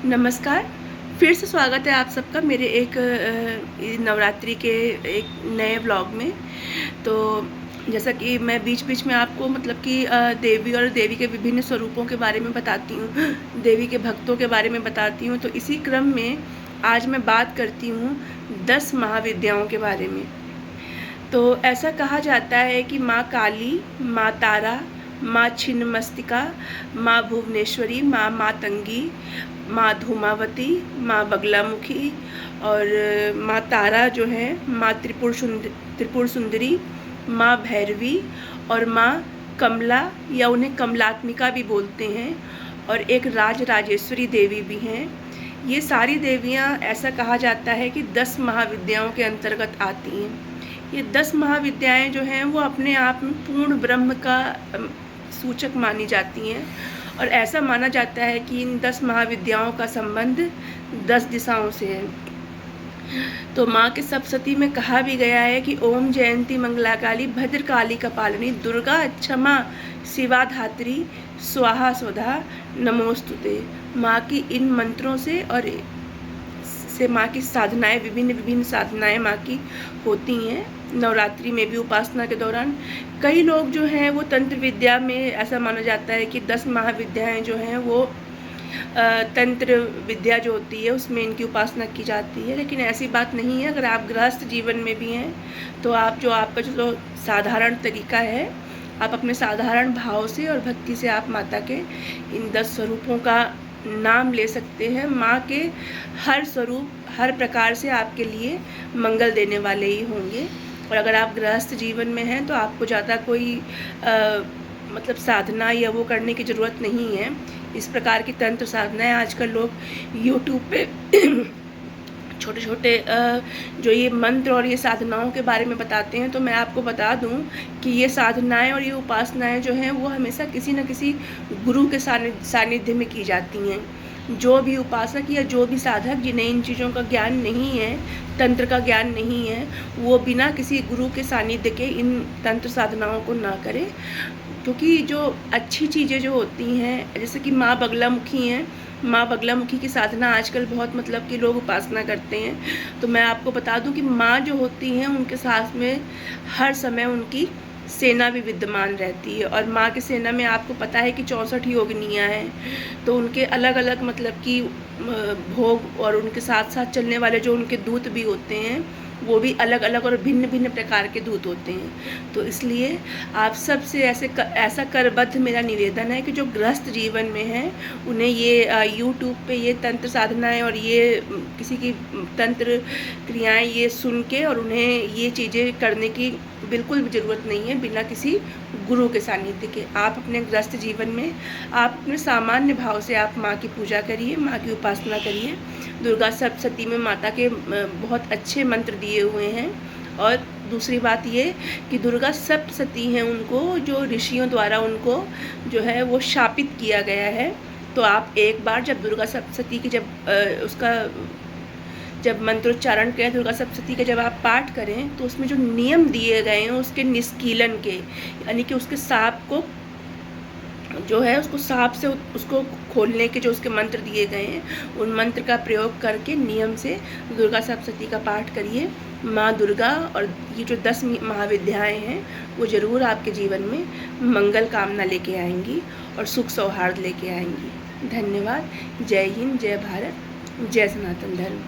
नमस्कार। फिर से स्वागत है आप सबका मेरे एक नवरात्रि के एक नए व्लॉग में। तो जैसा कि मैं बीच-बीच में आपको मतलब कि देवी और देवी के विभिन्न स्वरूपों के बारे में बताती हूँ, देवी के भक्तों के बारे में बताती हूँ। तो इसी क्रम में आज मैं बात करती हूँ 10 महाविद्याओं के बारे में। तो ऐसा कहा जाता है कि माँ काली, माँ तारा, माँ छिन्नमस्तिका, माँ भुवनेश्वरी, माँ मातंगी, माँ धूमावती, माँ बगलामुखी और माँ तारा जो है, माँ त्रिपुर सुंदरी, माँ भैरवी और माँ कमला या उन्हें कमलात्मिका भी बोलते हैं और एक राजराजेश्वरी देवी भी हैं। ये सारी देवियाँ ऐसा कहा जाता है कि 10 महाविद्याओं के अंतर्गत आती हैं। ये 10 महाविद्याएँ जो हैं वो अपने आप में पूर्ण ब्रह्म का सूचक मानी जाती हैं और ऐसा माना जाता है कि इन 10 महाविद्याओं का संबंध 10 दिशाओं से है। तो माँ के सप्तशती में कहा भी गया है कि ओम जयंती मंगलाकाली भद्रकाली कपालिनी दुर्गा क्षमा शिवा धात्री स्वाहा स्वधा नमोस्तुते। माँ की इन मंत्रों से माँ की साधनाएं विभिन्न साधनाएं माँ की होती हैं। नवरात्रि में भी उपासना के दौरान कई लोग जो हैं वो तंत्र विद्या में ऐसा माना जाता है कि 10 महाविद्याएं जो हैं वो तंत्र विद्या जो होती है उसमें इनकी उपासना की जाती है, लेकिन ऐसी बात नहीं है। अगर आप गृहस्थ जीवन में भी हैं तो आपका जो साधारण तरीका है, आप अपने साधारण भाव से और भक्ति से आप माता के इन 10 स्वरूपों का नाम ले सकते हैं। माँ के हर स्वरूप हर प्रकार से आपके लिए मंगल देने वाले ही होंगे। और अगर आप गृहस्थ जीवन में हैं तो आपको ज़्यादा कोई मतलब साधना या वो करने की ज़रूरत नहीं है। इस प्रकार की तंत्र साधनाएं आजकल लोग यूट्यूब पे छोटे छोटे जो ये मंत्र और ये साधनाओं के बारे में बताते हैं। तो मैं आपको बता दूं कि ये साधनाएं और ये उपासनाएं जो हैं वो हमेशा किसी न किसी गुरु के सानिध्य में की जाती हैं। जो भी उपासक या जो भी साधक जिन्हें इन चीज़ों का ज्ञान नहीं है, तंत्र का ज्ञान नहीं है, वो बिना किसी गुरु के सानिध्य के इन तंत्र साधनाओं को ना करें। क्योंकि जो अच्छी चीज़ें जो होती हैं, जैसे कि माँ बगलामुखी हैं, माँ बगलामुखी की साधना आजकल बहुत मतलब कि लोग उपासना करते हैं। तो मैं आपको बता दूं कि माँ जो होती हैं उनके साथ में हर समय उनकी सेना भी विद्यमान रहती है। और माँ की सेना में आपको पता है कि 64 योगिनियाँ हैं। तो उनके अलग अलग मतलब कि भोग और उनके साथ साथ चलने वाले जो उनके दूत भी होते हैं वो भी अलग अलग और भिन्न भिन्न प्रकार के दूत होते हैं। तो इसलिए आप सबसे ऐसा करबद्ध मेरा निवेदन है कि जो गृहस्थ जीवन में हैं उन्हें ये यूट्यूब पे ये तंत्र साधनाएं और ये किसी की तंत्र क्रियाएं ये सुन के और उन्हें ये चीज़ें करने की बिल्कुल भी ज़रूरत नहीं है बिना किसी गुरु के सानिध्य के। आप अपने गृहस्थ जीवन में आप अपने सामान्य भाव से आप माँ की पूजा करिए, माँ की उपासना करिए। दुर्गा सप्तशती में माता के बहुत अच्छे मंत्र दिए हुए हैं। और दूसरी बात ये कि दुर्गा सप्तशती हैं, उनको जो ऋषियों द्वारा उनको जो है वो शापित किया गया है। तो आप एक बार जब दुर्गा सप्तशती की जब मंत्रोच्चारण करें, दुर्गा सप्तशती के जब आप पाठ करें तो उसमें जो नियम दिए गए हैं उसके निष्कीलन के, यानी कि उसके सांप को जो है उसको सांप से उसको खोलने के जो उसके मंत्र दिए गए हैं उन मंत्र का प्रयोग करके नियम से दुर्गा सप्तशती का पाठ करिए। माँ दुर्गा और ये जो 10 महाविद्याएँ हैं वो ज़रूर आपके जीवन में मंगल कामना लेके आएंगी और सुख सौहार्द लेके आएंगी। धन्यवाद। जय हिंद, जय भारत, जय सनातन धर्म।